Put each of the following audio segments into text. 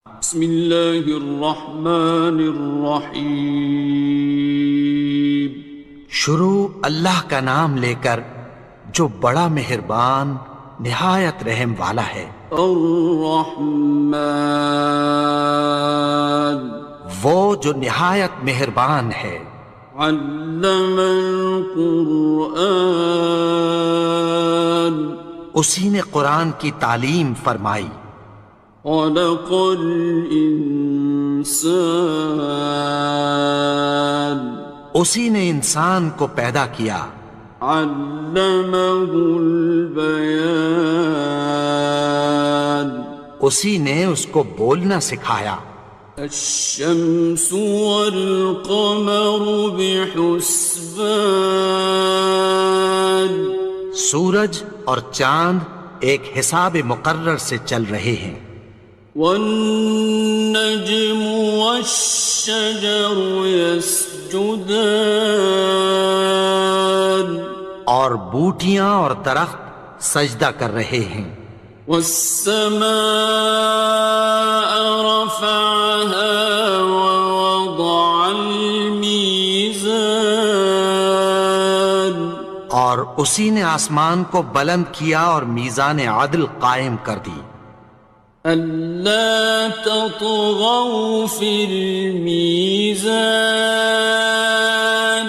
بسم اللہ الرحمن الرحیم۔ شروع اللہ کا نام لے کر جو بڑا مہربان نہایت رحم والا ہے۔ الرحمن، وہ جو نہایت مہربان ہے۔ علم القرآن، اسی نے قرآن کی تعلیم فرمائی۔ خلق الانسان، اسی نے انسان کو پیدا کیا۔ علمہ البیان، اسی نے اس کو بولنا سکھایا۔ الشمس والقمر بحسبان، سورج اور چاند ایک حساب مقرر سے چل رہے ہیں۔ والنجم والشجر يسجدان، اور بوٹیاں اور درخت سجدہ کر رہے ہیں۔ والسماء رفعها ووضع الميزان، اور اسی نے آسمان کو بلند کیا اور میزان عدل قائم کر دی۔ ألا تطغوا في الميزان،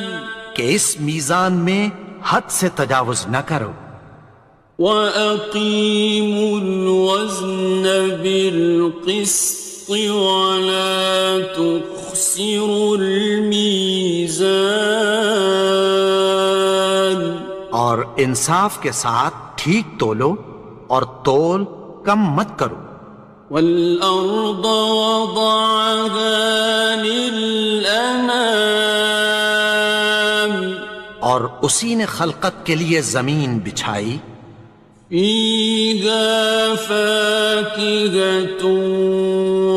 کہ اس میزان میں حد سے تجاوز نہ کرو۔ وَأَقِيمُوا الْوَزْنَ بِالْقِسْطِ وَلَا تُخْسِرُوا الْمِيزَانَ، اور انصاف کے ساتھ ٹھیک تولو اور تول کم مت کرو۔ وَالْأَرْضَ وَضَعَهَا لِلْأَنَامِ، اور اسی نے خلقت کے لیے زمین بچھائی۔ فِيهَا فَاكِهَةٌ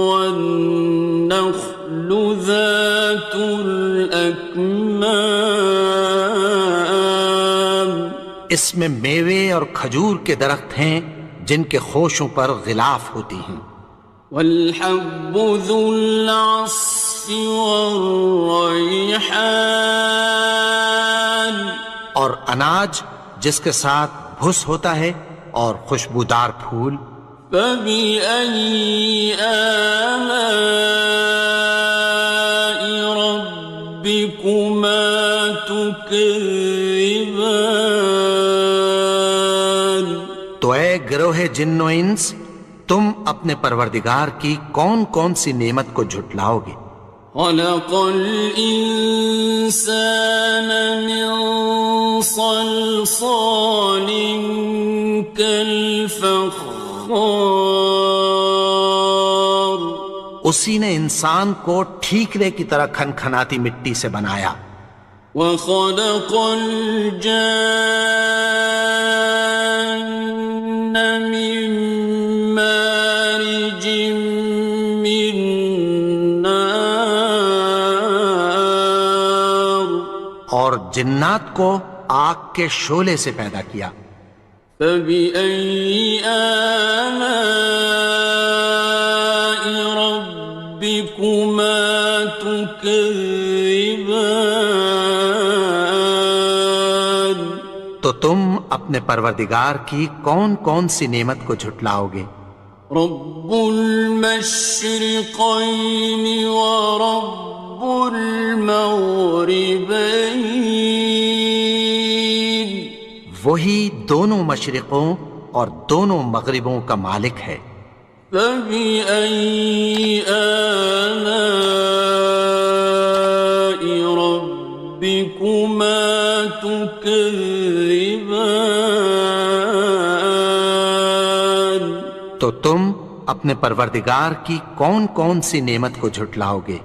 وَالنَّخْلُ ذَاتُ الْأَكْمَامِ، اس میں میوے اور کھجور کے درخت ہیں جن کے خوشوں پر غلاف ہوتی ہیں۔ وَالْحَبُّ ذُو الْعَصْفِ وَالرَّيْحَانِ، اور اناج جس کے ساتھ بھس ہوتا ہے اور خوشبودار پھول۔ فَبِأَيِّ آلَاءِ رَبِّكُمَا تُكَذِّبَانِ، تو اے گروہ جن و انس، تم اپنے پروردگار کی کون کون سی نعمت کو جھٹلاؤ گے؟ خَلَقَ الْإِنسَانَ مِنْ صَلْصَالٍ كَالْفَخَّارِ، اسی نے انسان کو ٹھیکرے کی طرح کھنکھناتی مٹی سے بنایا۔ وَخَلَقَ الْجَانَّ مِن مَّارِجٍ مِّن نَّارٍ، اور جنات کو آگ کے شعلے سے پیدا کیا۔ فَبِأَيِّ آلَاءِ رَبِّكُمَا تُكَذِّبَانِ، تو تم اپنے پروردگار کی کون کون سی نعمت کو جھٹلاؤ گے؟ رب المشرقین ورب المغربین، وہی دونوں مشرقوں اور دونوں مغربوں کا مالک ہے۔ فَبِأَيِّ آلَاءِ رَبِّكُمَا تُكَذِّبَانِ، تو تم اپنے پروردگار کی کون کون سی نعمت کو جھٹلاؤ گے؟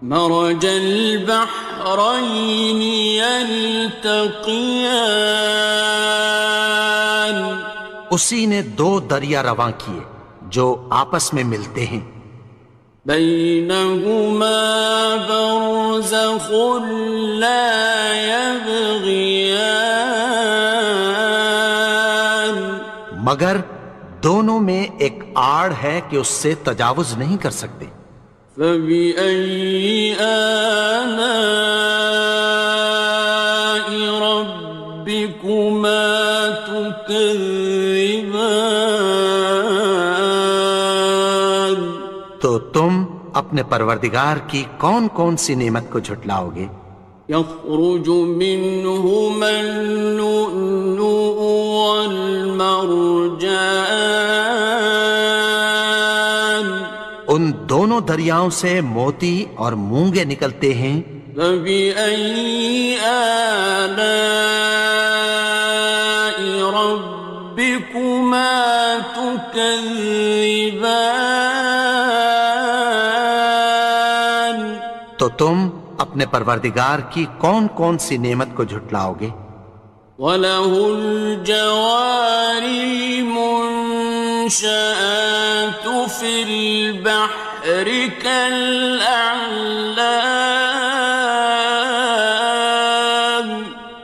مرج البحرین یلتقیان، اسی نے دو دریا رواں کیے جو آپس میں ملتے ہیں۔ بینہما برزخ لا یبغیان، مگر دونوں میں ایک آڑ ہے کہ اس سے تجاوز نہیں کر سکتے۔ فبأي آلاء ربكما تكذبان؟ تو تم اپنے پروردگار کی کون کون سی نعمت کو جھٹلاؤ گے؟ يخرج منهما اللؤلؤ والمرجان ان دونوں دریاؤں سے موتی اور مونگے نکلتے ہیں۔ فبأي آلاء ربكما تكذبان؟ تو تم اپنے پروردگار کی کون کون سی نعمت کو جھٹلاؤ گے؟ وَلَهُ الْجَوَارِ الْمُنشَآتُ فِي الْبَحْرِ كَالْأَعْلَامِ،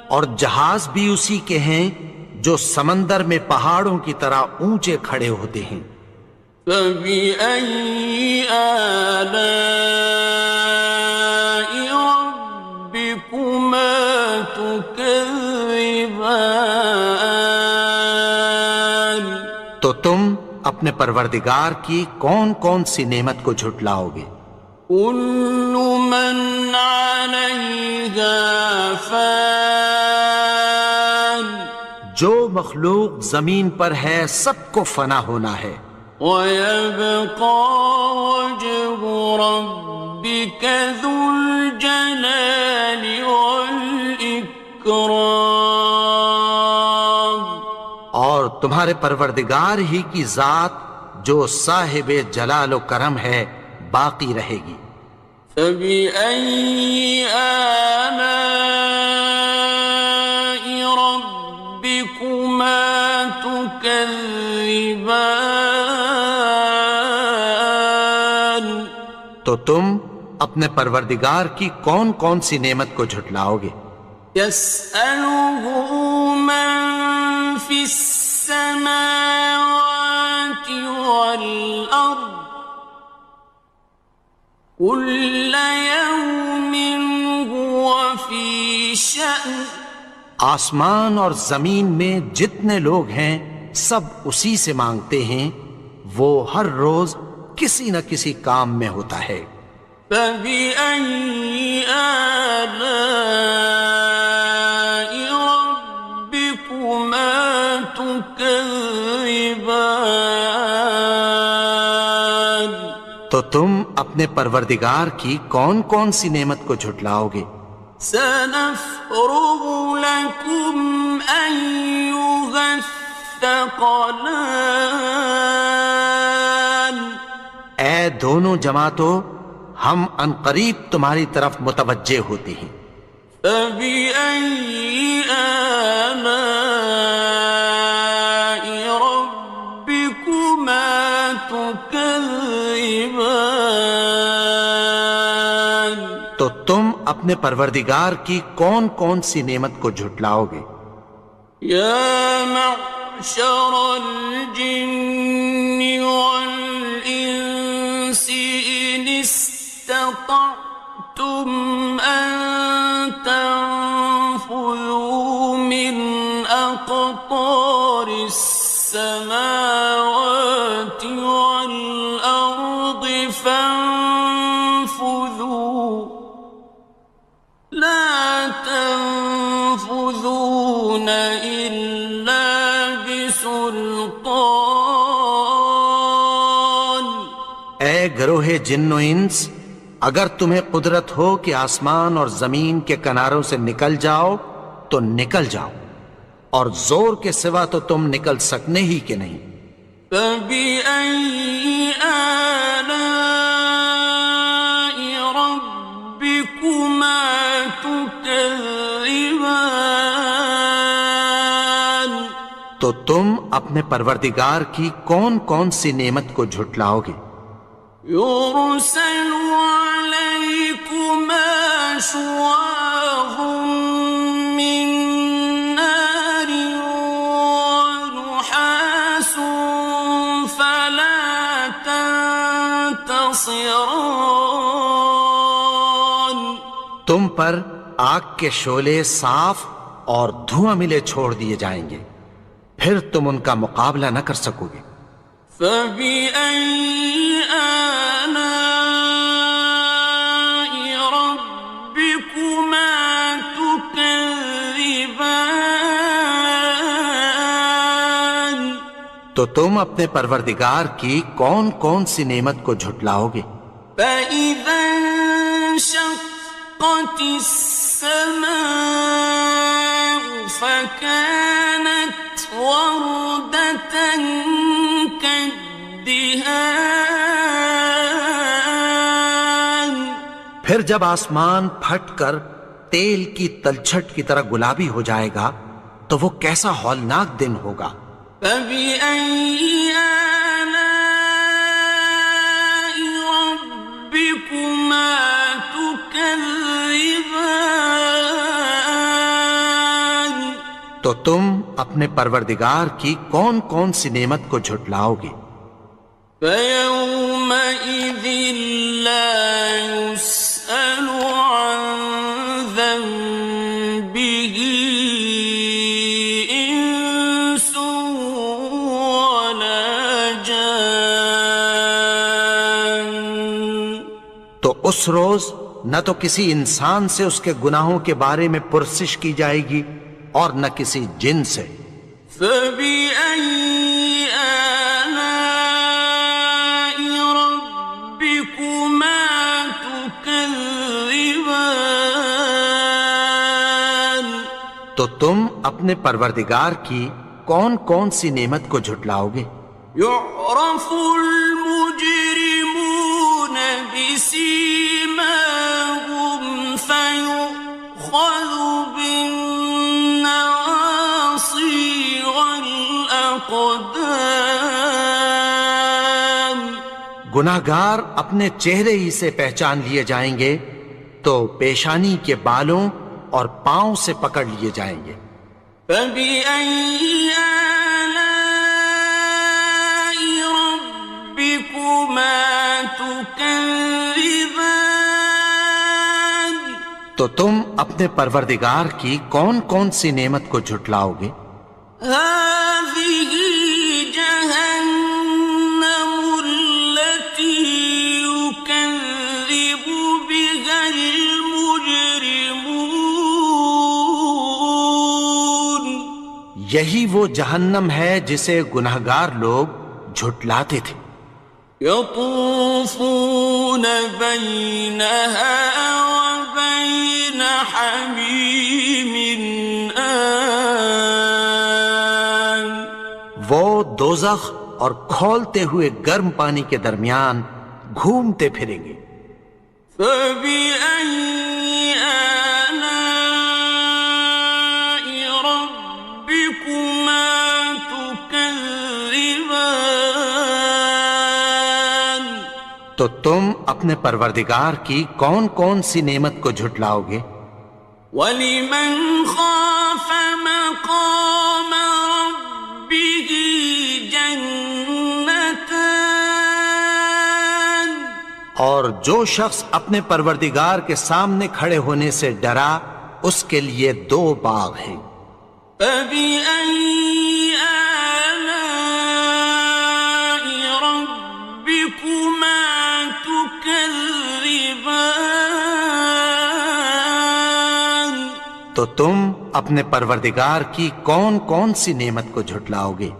اور جہاز بھی اسی کے ہیں جو سمندر میں پہاڑوں کی طرح اونچے کھڑے ہوتے ہیں۔ فَبِأَيِّ آلَاءِ رَبِّكُمَا تُكَذِّبَانِ؟ تو تم اپنے پروردگار کی کون کون سی نعمت کو جھٹلاؤ گے؟ كُلُّ مَنْ عَلَيْهَا فَانٍ، جو مخلوق زمین پر ہے سب کو فنا ہونا ہے۔ وَيَبْقَى وَجْهُ رَبِّكَ ذُو الْجَلَالِ وَالْإِكْرَامِ، اور تمہارے پروردگار ہی کی ذات جو صاحب جلال و کرم ہے باقی رہے گی۔ فَبِأَيِّ آلَاءِ رَبِّكُمَا تُكَذِّبَانِ؟ تو تم اپنے پروردگار کی کون کون سی نعمت کو جھٹلاؤ گے؟ يَسْأَلُهُ مَن فِي السَّمَاوَاتِ وَالْأَرْضِ كُلَّ يَوْمٍ هُوَ فِي شَأْنٍ، آسمان اور زمین میں جتنے لوگ ہیں سب اسی سے مانگتے ہیں، وہ ہر روز کسی نہ کسی کام میں ہوتا ہے۔ فَبِأَيِّ آلَاءِ رَبِّكُمَا تُكَذِّبَانِ؟ تو تم اپنے پروردگار کی کون کون سی نعمت کو جھٹلاؤ گے؟ سَنَفْرُغُ لَكُمْ أَيُّهَ الثَّقَلَانِ، اے دونوں جماعتوں، ہم عنقریب تمہاری طرف متوجہ ہوتے ہیں۔ فَبِأَيِّ آلَاءِ رَبِّكُمَا تُكَذِّبَانِ؟ تو تم اپنے پروردگار کی کون کون سی نعمت کو جھٹلاؤ گے؟ يَا مَعْشَرَ الْجِنِّ وَالْإِنسِ إِنِ اسْتَطَعْتُمْ أَن تَنفُذُوا مِنْ أَقْطَارِ السَّمَاوَاتِ وَالْأَرْضِ فَانفُذُوا، لَا تَنفُذُونَ إِلَّا بِسُلْطَانٍ۔ اے گروہ جن و انس، اگر تمہیں قدرت ہو کہ آسمان اور زمین کے کناروں سے نکل جاؤ تو نکل جاؤ، اور زور کے سوا تو تم نکل سکنے ہی کہ نہیں۔ فَبِأَيِّ آلَاءِ رَبِّكُمَا تُكَذِّبَانِ؟ تو تم اپنے پروردگار کی کون کون سی نعمت کو جھٹلاؤ گے؟ يُرْسَلُ عَلَيْكُمَا شُوَاظٌ مِّن نَّارٍ وَنُحَاسٌ خاصران. تم پر آگ کے شعلے صاف اور دھواں ملے چھوڑ دیے جائیں گے، پھر تم ان کا مقابلہ نہ کر سکو گے۔ فبأي آلاء ربكما تكذبان. تو تم اپنے پروردگار کی کون کون سی نعمت کو جھٹلاؤ گے؟ فإذا انشقت السماء فكانت وردة كالدهان. پھر جب آسمان پھٹ کر تیل کی تلچھٹ کی طرح گلابی ہو جائے گا تو وہ کیسا ہولناک دن ہوگا۔ فبأي آلاء ربكما تكذبان. تو تم اپنے پروردگار کی کون کون سی نعمت کو جھٹلاؤ گے؟ فيومئذ لا يسأل عن ذنبه إنس ولا جان. تو اس روز نہ تو کسی انسان سے اس کے گناہوں کے بارے میں پرسش کی جائے گی اور نہ کسی جن سے۔ فبأي آلاء ربكما تكذبان. تو تم اپنے پروردگار کی کون کون سی نعمت کو جھٹلاؤ گے؟ يعرف المجرمون بسيماهم فيؤخذ بالنواصي والأقدام. گناہگار اپنے چہرے ہی سے پہچان لیے جائیں گے تو پیشانی کے بالوں اور پاؤں سے پکڑ لیے جائیں گے۔ فبأي آلاء ربكما تكذبان. تو تم اپنے پروردگار کی کون کون سی نعمت کو جھٹلاؤ گے؟ هذه جهنم التي يكذب بها المجرمون. یہی وہ جہنم ہے جسے گناہگار لوگ جھٹلاتے تھے۔ يطوفون بينها وبين حميم آن. وہ دوزخ اور کھولتے ہوئے گرم پانی کے درمیان گھومتے پھریں گے۔ فبأي آلاء ربكما تكذبان. تو تم اپنے پروردگار کی کون کون سی نعمت کو جھٹلاؤ گے؟ وَلِمَنْ خَافَ مَقَامَ رَبِّهِ جَنَّتَانِ. اور جو شخص اپنے پروردگار کے سامنے کھڑے ہونے سے ڈرا اس کے لیے دو باغ ہیں۔ فَبِأَيِّ آلَاءِ رَبِّكُمَا تُكَذِّبَانِ. تو تم اپنے پروردگار کی کون کون سی نعمت کو جھٹلاؤ گے؟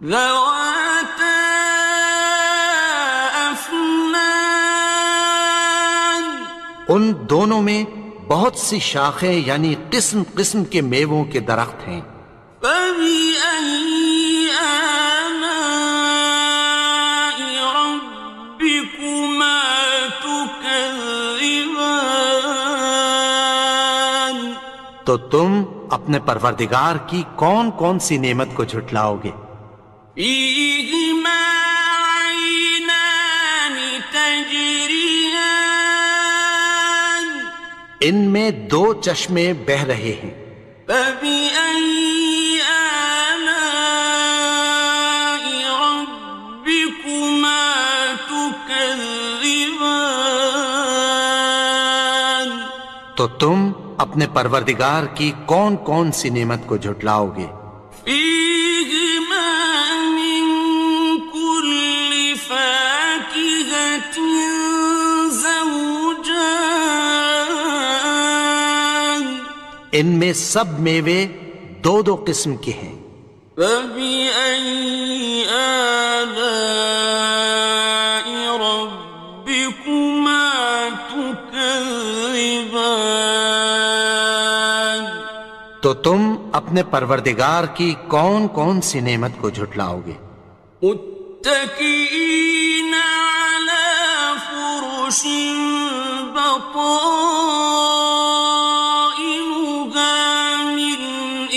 ذَوَاتَا أَفْنَانٍ. ان دونوں میں بہت سی شاخیں یعنی قسم قسم کے میووں کے درخت ہیں۔ فَبِأَيِّ آلَاءِ رَبِّكُمَا تُكَذِّبَانِ. تو تم اپنے پروردگار کی کون کون سی نعمت کو جھٹلاؤ گے؟ فِيهِمَا عَيْنَانِ تَجْرِيَانِ. ان میں دو چشمے بہہ رہے ہیں۔ فَبِأَيِّ آلَاءِ رَبِّكُمَا تُكَذِّبَانِ. تكذبان تو تم اپنے پروردگار کی کون کون سی نعمت کو جھٹلاؤ گے؟ فيهما من كل فاكهة زوجان ان میں سب میوے دو دو قسم کے ہیں۔ فبأي آلاء ربكما تكذبان تو تم اپنے پروردگار کی کون کون سی نعمت کو جھٹلاؤ گے؟ متكئين على فرش بطائنها من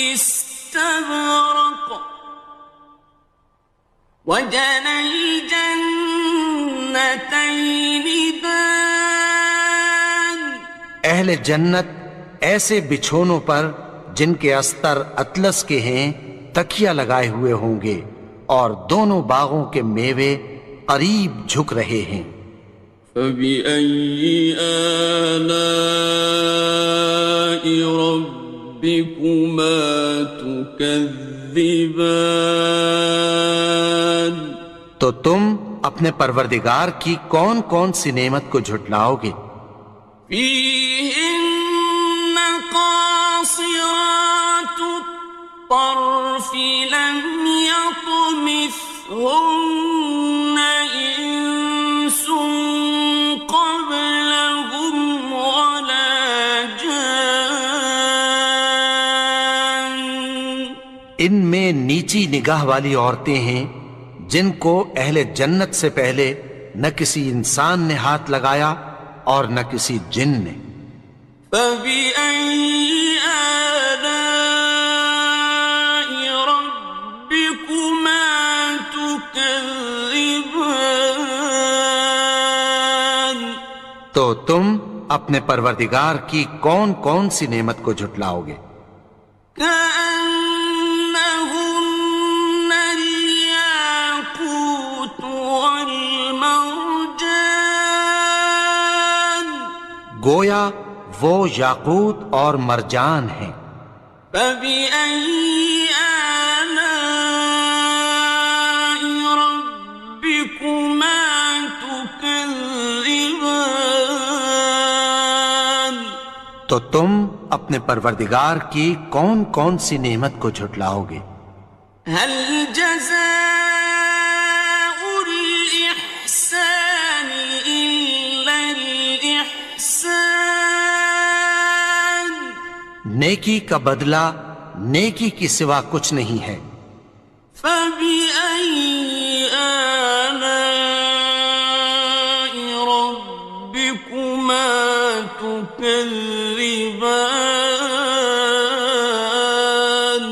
استبرق وجنى الجنتين دان اہل جنت ایسے بچھونوں پر جن کے استر اطلس کے ہیں تکیہ لگائے ہوئے ہوں گے، اور دونوں باغوں کے میوے قریب جھک رہے ہیں۔ فبأي آلاء ربكما تكذبان تو تم اپنے پروردگار کی کون کون سی نعمت کو جھٹلاؤ گے؟ فيهن قاصرات الطرف لم يطمثهن إنس قبلهم ولا جان ان میں نیچی نگاہ والی عورتیں ہیں جن کو اہل جنت سے پہلے نہ کسی انسان نے ہاتھ لگایا اور نہ کسی جن نے۔ فبأي آلاء ربكما تكذبان تو تم اپنے پروردگار کی کون کون سی نعمت کو جھٹلاؤ گے؟ كأنهن الياقوت والمرجان گویا وہ یاقوت اور مرجان ہیں۔ فبأي آلاء ربكما تكذبان تو تم اپنے پروردگار کی کون کون سی نعمت کو جھٹلاؤ گے؟ هل جزاء الإحسان إلا الإحسان نیکی کا بدلہ نیکی کی سوا کچھ نہیں ہے۔ فبأي آلاء ربكما تكذبان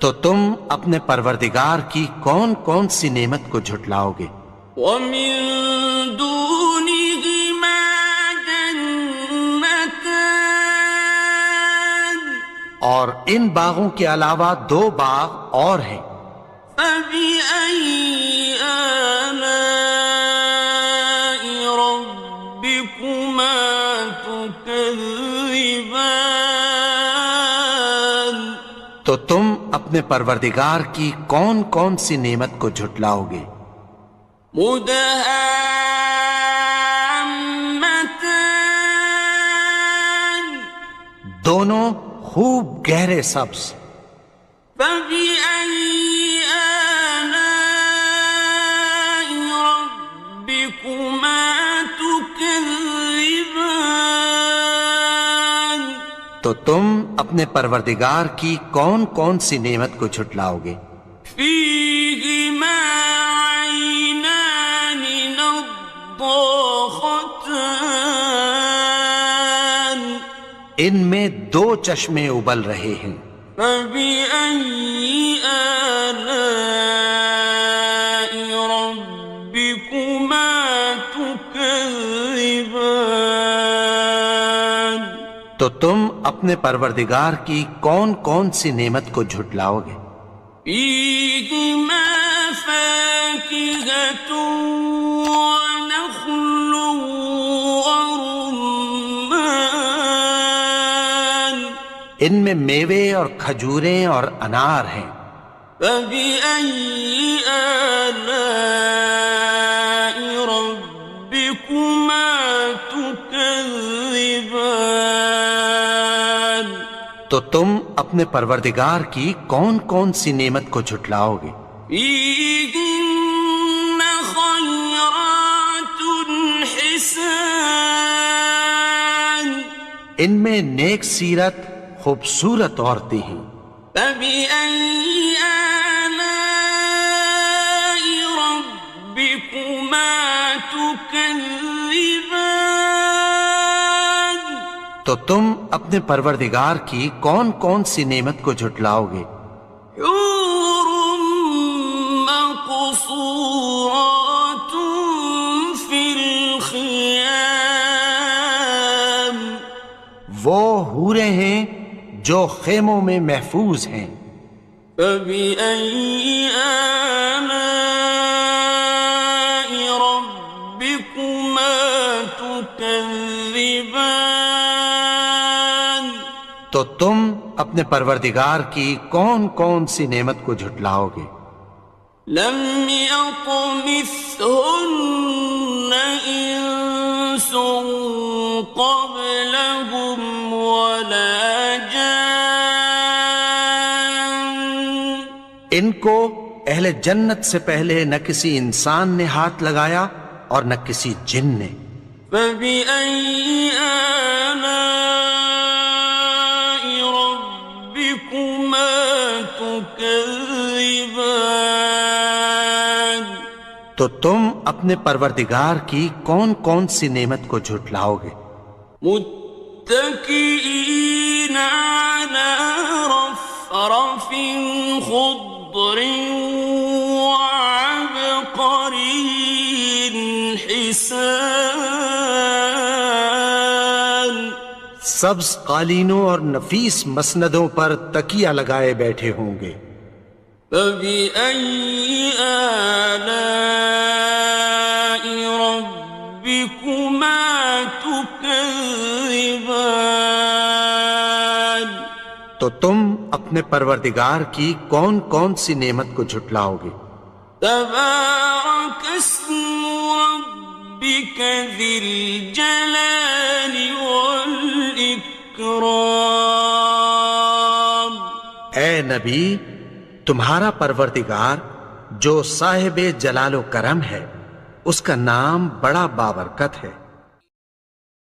تو تم اپنے پروردگار کی کون کون سی نعمت کو جھٹلاؤ گے؟ ومن دونهما جنتان اور ان باغوں کے علاوہ دو باغ اور ہیں۔ فبأي آلاء ربكما تكذبان تو تم اپنے پروردگار کی کون کون سی نعمت کو جھٹلاؤ گے؟ مدهامتان دونوں خوب گہرے سبز۔ فبأي آلاء ربكما تكذبان تو تم اپنے پروردگار کی کون کون سی نعمت کو جھٹلاؤ گے؟ فيهما عينان نضاختان ان میں دو چشمے ابل رہے ہیں۔ فبأي آلاء ربكما تكذبان تو تم اپنے پروردگار کی کون کون سی نعمت کو جھٹلاؤ گے؟ فيهما فاكهة ونخل ان میں میوے اور کھجوریں اور انار ہیں۔ فبأي آلاء ربكما تكذبان؟ تو تم اپنے پروردگار کی کون کون سی نعمت کو جھٹلاؤ گے؟ فيهن خيرات حسان، ان میں نیک سیرت خوبصورت عورتیں ہیں۔ فبأي آلاء ربكما تكذبان؟ تو تم اپنے پروردگار کی کون کون سی نعمت کو جھٹلاؤ گے؟ حور مقصورات في الخيام، وہ حوریں ہیں جو خیموں میں محفوظ ہیں۔ فبأي آلاء ربكما تكذبان؟ تو تم اپنے پروردگار کی کون کون سی نعمت کو جھٹلاؤ گے؟ لم يطمثهن إنس قبلهم ولا جان، ان کو اہل جنت سے پہلے نہ کسی انسان نے ہاتھ لگایا اور نہ کسی جن نے۔ فبأي آلاء ربكما تكذبان؟ تو تم اپنے پروردگار کی کون کون سی نعمت کو جھٹلاؤ گے؟ متكئين على رفرف خضر وعبقري حسان، سبز قالینوں اور نفیس مسندوں پر تکیہ لگائے بیٹھے ہوں گے۔ فبأي آلاء ربكما تكذبان؟ تو تم اپنے پروردگار کی کون کون سی نعمت کو جھٹلاؤ گے؟ تبارك اسم ربك ذي الجلال والإكرام۔ اے نبی، تمہارا پروردگار جو صاحب جلال و کرم ہے، اس کا نام بڑا بابرکت ہے۔